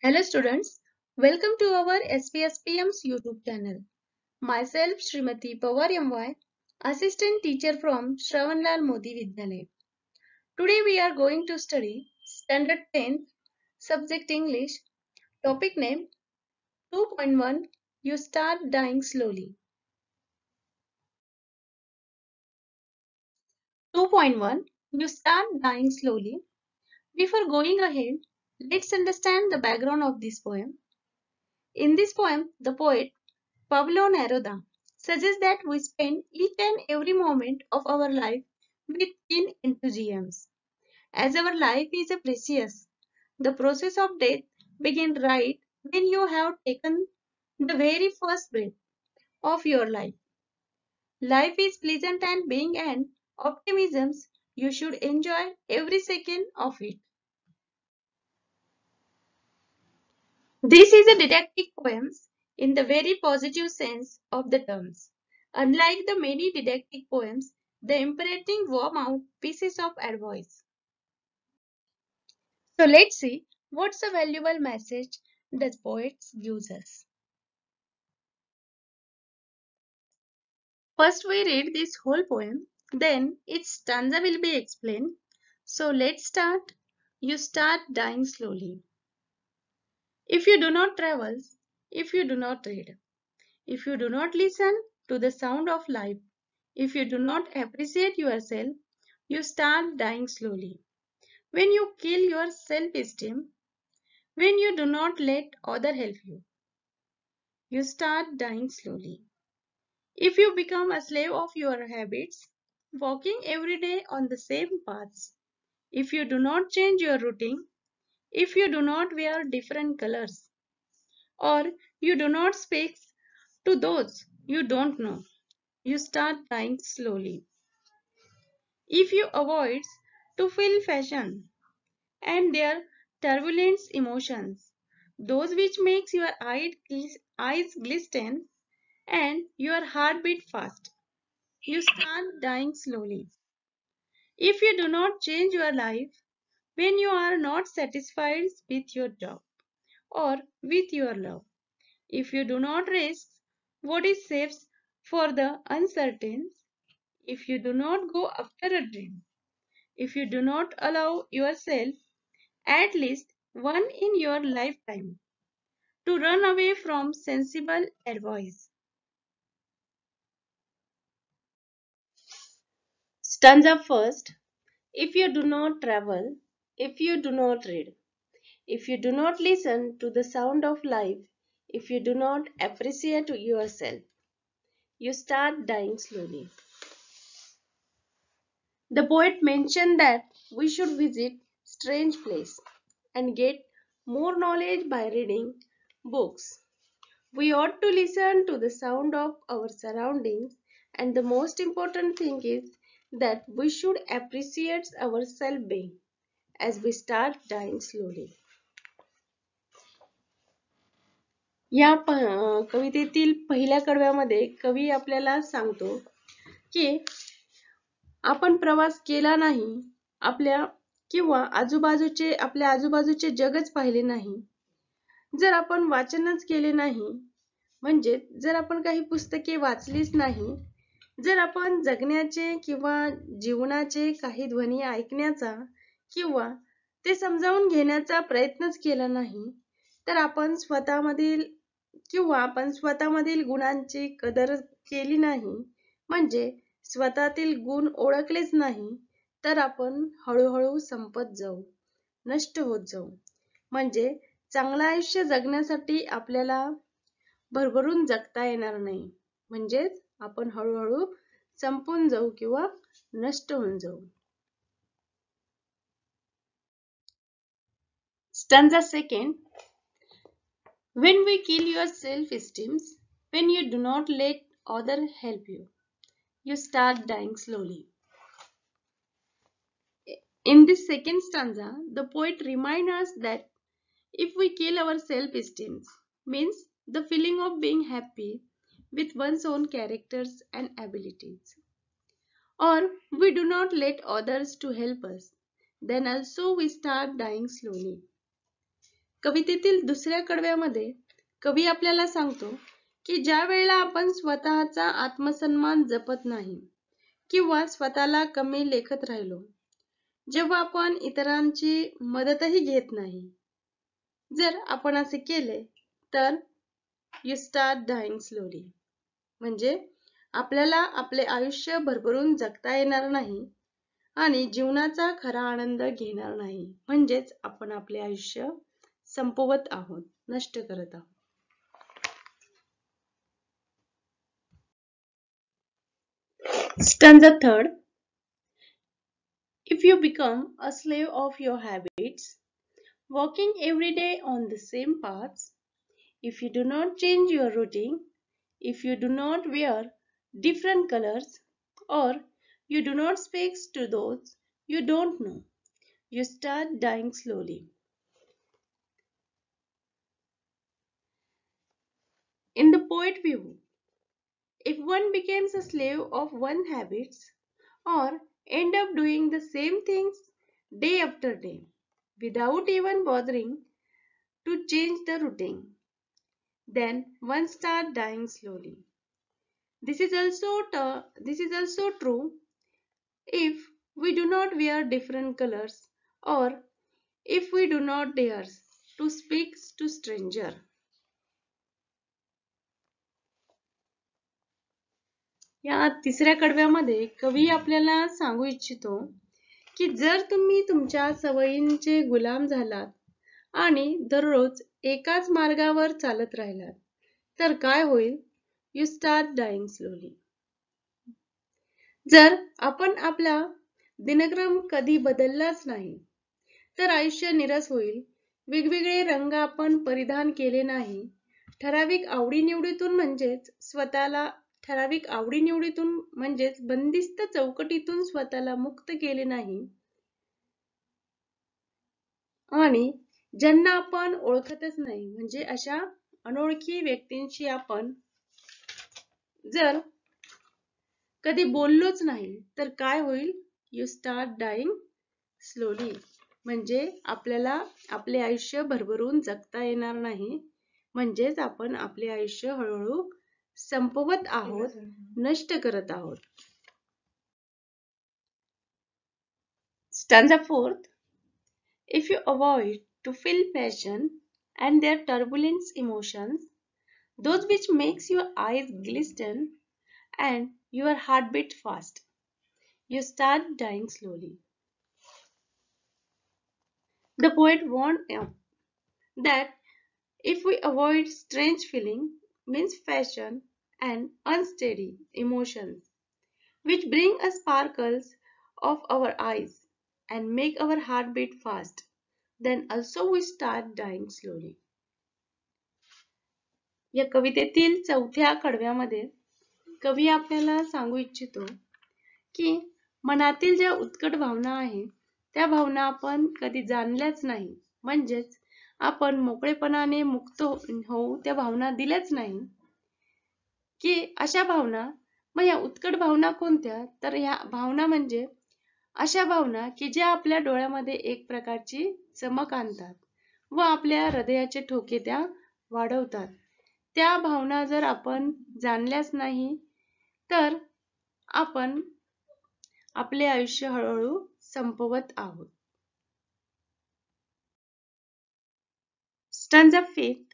Hello students, welcome to our SPSPM's YouTube channel. Myself Srimati Pawar MY, Assistant Teacher from Shravanlal Modi Vidyalaya. Today we are going to study Standard 10th, Subject English, Topic name 2.1 You Start Dying Slowly. 2.1 You Start Dying Slowly. Before going ahead, let's understand the background of this poem. In this poem, the poet Pablo Neruda suggests that we spend each and every moment of our life with keen enthusiasm. As our life is precious, the process of death begins right when you have taken the very first breath of your life. Life is pleasant and being an optimism, you should enjoy every second of it. This is a didactic poem in the very positive sense of the terms. Unlike the many didactic poems, the imperative warm out pieces of advice. So let's see what's a valuable message the poet gives us. First we read this whole poem, then its stanza will be explained. So let's start. You start dying slowly. If you do not travel, if you do not read, if you do not listen to the sound of life, if you do not appreciate yourself, you start dying slowly. When you kill your self-esteem, when you do not let others help you, you start dying slowly. If you become a slave of your habits, walking every day on the same paths, if you do not change your routine, if you do not wear different colors, or you do not speak to those you don't know, you start dying slowly. If you avoid to feel fashion and their turbulent emotions, those which makes your eyes glisten and your heart beat fast, you start dying slowly. If you do not change your life when you are not satisfied with your job or with your love, if you do not risk what is safe for the uncertain, if you do not go after a dream, if you do not allow yourself at least one in your lifetime to run away from sensible advice. Stanza first. If you do not travel, if you do not read, if you do not listen to the sound of life, if you do not appreciate yourself, you start dying slowly. The poet mentioned that we should visit strange places and get more knowledge by reading books. We ought to listen to the sound of our surroundings, and the most important thing is that we should appreciate our self-being as we start dying slowly. या कवितेतील पहिल्या कडव्यामध्ये कवी आपल्याला सांगतो की आपण प्रवास केला नाही, किंवा आपल्या आजूबाजूचे जगच पाहिले नाही, जर आपण वाचनच केले नाही, म्हणजे जर आपण काही पुस्तके वाचलीच नाही, जर आपण जगण्याचे किंवा जीवनाचे काही ध्वनी ऐकण्याचा किंवा ते समजावून घेण्याचा प्रयत्नच केला नाही, तर आपण स्वतःमधील गुणांची कदर केली नाही, म्हणजे स्वतःतील गुण ओळखलेच नाही, तर आपण हळूहळू संपत जाऊ, नष्ट होत जाऊ. म्हणजे चांगलं आयुष्य जगण्यासाठी आपल्याला भरभरून जगता येणार नाही, म्हणजेच आपण हळूहळू संपून जाऊ किंवा नष्ट होऊन जाऊ. Stanza second. When we kill your self-esteem, when you do not let others help you, you start dying slowly. In this second stanza, the poet reminds us that if we kill our self-esteem, means the feeling of being happy with one's own characters and abilities, or we do not let others to help us, then also we start dying slowly. कवितेतील दुसऱ्या कडव्यामध्ये कवी आपल्याला सांगतो की ज्या वेळेला आपण स्वतःचा आत्मसन्मान जपत नाही किंवा स्वतःला कमी लेखत राहिलो, जेव्हा आपण इतरांची मदतही घेत नाही, जर आपण असे केले तर यू स्टार्ट डाईंग स्लोली, म्हणजे आपल्याला आपले आयुष्य भरभरून जगता येणार नाही आणि जीवनाचा खरा आनंद घेणार नाही, म्हणजेच आपण आपले आयुष्य संपवत आहोत, नष्ट करत आहोत. Stanza third. If you become a slave of your habits, walking every day on the same paths, if you do not change your routine, if you do not wear different colors, or you do not speak to those you don't know, you start dying slowly. In the poet view, if one becomes a slave of one habits or end up doing the same things day after day without even bothering to change the routine, then one start dying slowly. This is also true if we do not wear different colors or if we do not dare to speak to stranger. या तिसऱ्या कडव्यामध्ये कवी आपल्याला सांगू इच्छितो की जर तुम्ही तुमच्या सवयींचे गुलाम झालात आणि दररोज एकाच मार्गावर चालत राहिलात तर काय होईल? You start dying slowly. जर आपण आपला दिनक्रम कधी बदललाच नाही तर आयुष्य निरस होईल. वेगवेगळे रंग आपण परिधान केले नाही, ठराविक आवडीनिवडीतून म्हणजेच बंदिस्त चौकटीतून स्वतःला मुक्त केले नाही आणि ज्यांना आपण ओळखतच नाही म्हणजे अशा अनोळखी व्यक्तींशी आपण जर कधी बोललोच नाही तर काय होईल? यू स्टार्ट डाईंग स्लोली, म्हणजे आपल्याला आपले आयुष्य भरभरून जगता येणार नाही, म्हणजेच आपण आपले आयुष्य हळूहळू संपवत आहोत, नष्ट करत आहोत. Stanza fourth. If you avoid to feel passion and their turbulent emotions, those which makes your eyes glisten and your heart beat fast, you start dying slowly. The poet warned that if we avoid strange feeling, means passion and unsteady emotions, which bring us sparkles of our eyes and make our heart beat fast, then also we start dying slowly. या कवितेतील चौथ्या कडव्यामध्ये कवी आपल्याला सांगू इच्छितो की मनातील ज्या उत्कट भावना आहेत त्या भावना आपण कधी जाणल्याच नाही, म्हणजेच आपण मोकळेपणाने मुक्त होऊ त्या भावना दिल्याच नाही की अशा भावना. मग या उत्कट भावना कोणत्या? तर ह्या भावना म्हणजे अशा भावना की ज्या आपल्या डोळ्यामध्ये एक प्रकारची चमक आणतात व आपल्या हृदयाचे ठोके त्या वाढवतात. त्या भावना जर आपण जाणल्याच नाही तर आपण आपले आयुष्य हळूहळू संपवत आहोत. Stanza fifth.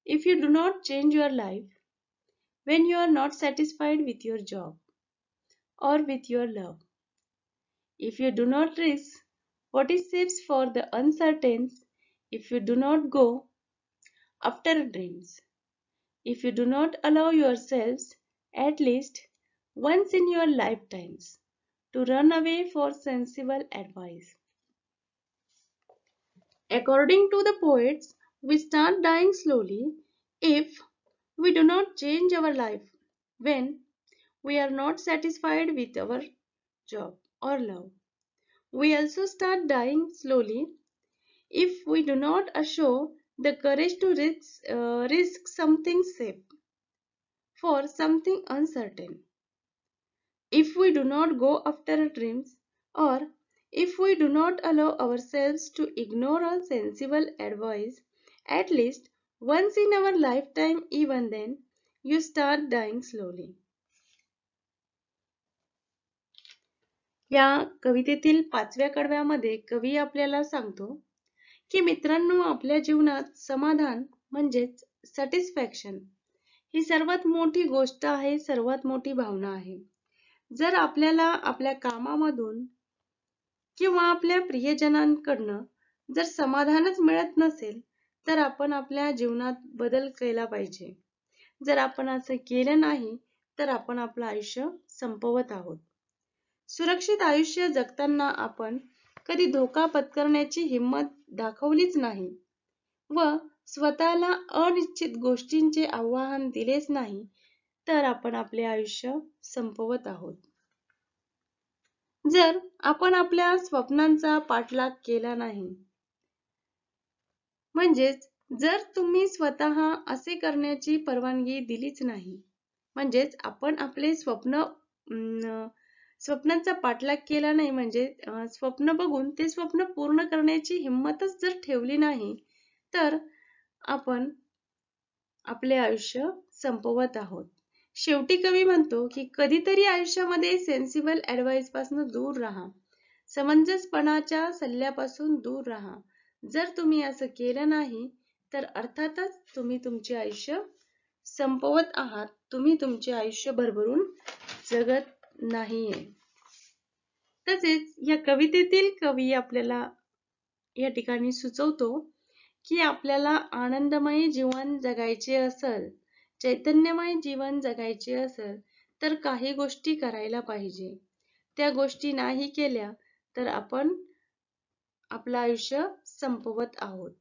If you do not change your life when you are not satisfied with your job or with your love, if you do not risk what is safe for the uncertain, if you do not go after dreams, if you do not allow yourselves at least once in your lifetimes to run away for sensible advice. According to the poets, we start dying slowly if we do not change our life when we are not satisfied with our job or love. We also start dying slowly if we do not show the courage to risk something safe for something uncertain. If we do not go after our dreams or if we do not allow ourselves to ignore all sensible advice At least once in our lifetime, even then, you start dying slowly. या कवितेतील 5व्या कडव्यामध्ये कवी आपल्याला सांगतो की मित्रांनो, आपल्या जीवनात समाधान म्हणजेच सॅटिस्फॅक्शन ही सर्वात मोठी गोष्ट आहे, सर्वात मोठी भावना आहे. जर आपल्याला आपल्या कामामधून किंवा आपल्या प्रियजनांकडनं जर समाधानच मिळत नसेल, तर आपण आपल्या जीवनात बदल केला पाहिजे. जर आपण असं केलं नाही, तर आपण आपलं आयुष्य संपवत आहोत. सुरक्षित आयुष्य जगताना आपण कधी धोका पत्करण्याची हिंमत दाखवलीच नाही व स्वतःला अनिश्चित गोष्टींचे आव्हान दिलेच नाही, तर आपण आपले आयुष्य संपवत आहोत. जर आपण आपल्या स्वप्नांचा पाठलाग केला नाही, म्हणजेच जर तुम्ही स्वतः असे करण्याची परवानगी दिलीच नाही, म्हणजेच आपण आपले स्वप्नांचा पाठलाग केला नाही, म्हणजे स्वप्न बघून ते स्वप्न पूर्ण करण्याची हिंमतच जर ठेवली नाही, तर आपण आपले आयुष्य संपवत आहोत. शेवटी कवी म्हणतो की कधीतरी आयुष्यामध्ये सेन्सिबल ऍडवाइस पासून दूर राहा, समंजसपणाच्या सल्ल्यापासून दूर राहा. जर तुम्ही असं केलं नाही, तर अर्थातच तुम्ही तुमचे आयुष्य संपवत आहात. तुम्ही तुमचे आयुष्य भरभरून जगत नाहीये. तसेच या कवितेतील कवी आपल्याला या ठिकाणी सुचवतो की आपल्याला आनंदमय जीवन जगायचे असेल, चैतन्यमय जीवन जगायचे असेल, तर काही गोष्टी करायला पाहिजे. त्या गोष्टी नाही केल्या तर आपण आपलं आयुष्य संपवत आहोत.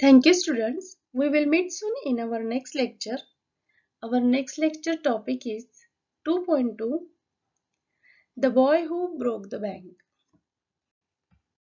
Thank you, students. We will meet soon in our next lecture. Our next lecture topic is 2.2 The Boy Who Broke the Bank.